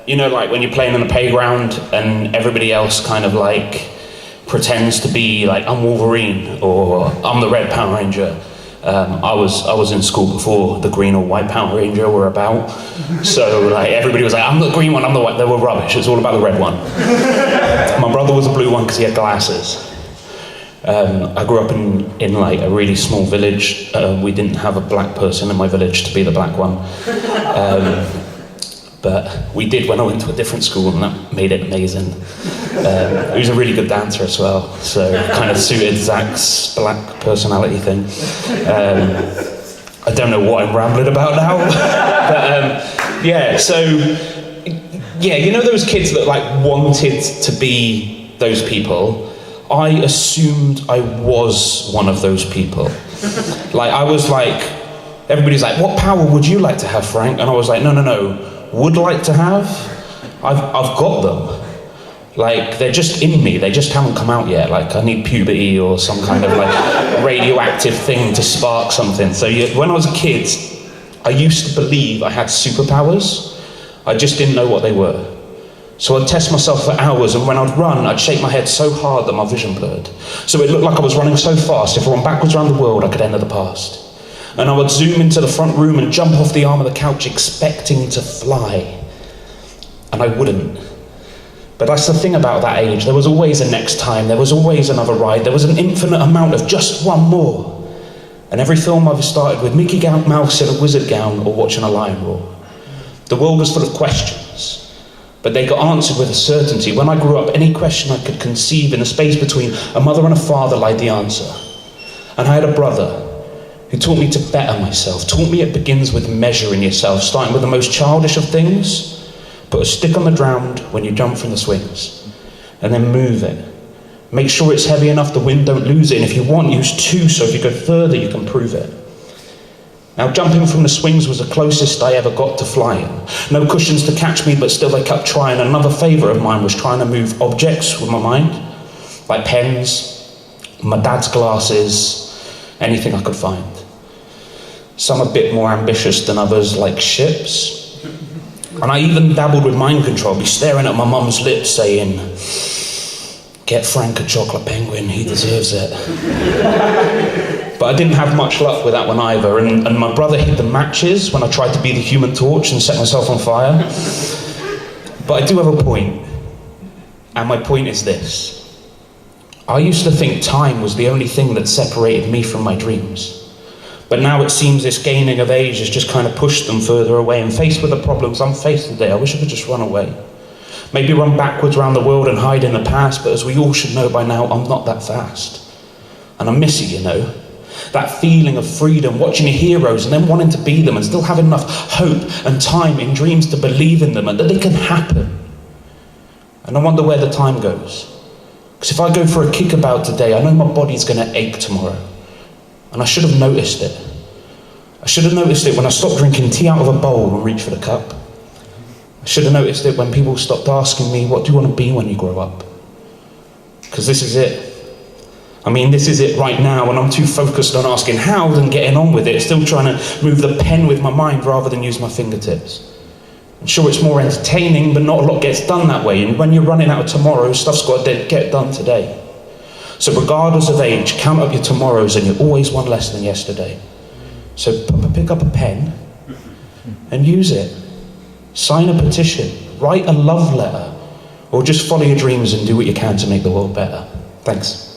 You know, like when you're playing on the playground and everybody else kind of like pretends to be like, I'm Wolverine or I'm the Red Power Ranger. I was in school before the green or white Power Ranger were about. So like everybody was like, I'm the green one, I'm the white. They were rubbish. It's all about the red one. My brother was the blue one because he had glasses. I grew up in like a really small village. We didn't have a black person in my village to be the black one. But we did when I went to a different school, and that made it amazing. He was a really good dancer as well, so it kind of suited Zach's black personality thing. I don't know what I'm rambling about now. But you know those kids that like wanted to be those people? I assumed I was one of those people. Like I was like, everybody's like, what power would you like to have, Frank? And I was like, no. Would like to have? I've got them. Like they're just in me. They just haven't come out yet. Like I need puberty or some kind of like radioactive thing to spark something. So when I was a kid, I used to believe I had superpowers. I just didn't know what they were. So I'd test myself for hours, and when I'd run, I'd shake my head so hard that my vision blurred. So it looked like I was running so fast, if I went backwards around the world, I could enter the past. And I would zoom into the front room and jump off the arm of the couch expecting to fly. And I wouldn't. But that's the thing about that age. There was always a next time. There was always another ride. There was an infinite amount of just one more. And every film I've started with Mickey Mouse in a wizard gown or watching a lion roar. The world was full of questions, but they got answered with a certainty. When I grew up, any question I could conceive in the space between a mother and a father lied the answer. And I had a brother who taught me to better myself, taught me it begins with measuring yourself, starting with the most childish of things. Put a stick on the ground when you jump from the swings, and then move it. Make sure it's heavy enough the wind don't lose it, and if you want, use two, so if you go further, you can prove it. Now, jumping from the swings was the closest I ever got to flying. No cushions to catch me, but still they kept trying. Another favourite of mine was trying to move objects with my mind, like pens, my dad's glasses, anything I could find. Some a bit more ambitious than others, like ships. And I even dabbled with mind control, be staring at my mum's lips saying, get Frank a chocolate penguin, he deserves it. But I didn't have much luck with that one either, and my brother hid the matches when I tried to be the Human Torch and set myself on fire. But I do have a point, and my point is this. I used to think time was the only thing that separated me from my dreams. But now it seems this gaining of age has just kind of pushed them further away, and faced with the problems I'm faced today, I wish I could just run away. Maybe run backwards around the world and hide in the past, but as we all should know by now, I'm not that fast. And I miss it, you know. That feeling of freedom, watching your heroes and then wanting to be them and still having enough hope and time in dreams to believe in them and that they can happen. And I wonder where the time goes. Because if I go for a kickabout today, I know my body's going to ache tomorrow. And I should have noticed it. I should have noticed it when I stopped drinking tea out of a bowl and reached for the cup. I should have noticed it when people stopped asking me, what do you want to be when you grow up? Because this is it. I mean, this is it right now, and I'm too focused on asking how than getting on with it, still trying to move the pen with my mind rather than use my fingertips. I'm sure it's more entertaining, but not a lot gets done that way, and when you're running out of tomorrow, stuff's got to get done today. So regardless of age, count up your tomorrows, and you're always one less than yesterday. So pick up a pen and use it. Sign a petition, write a love letter, or just follow your dreams and do what you can to make the world better. Thanks.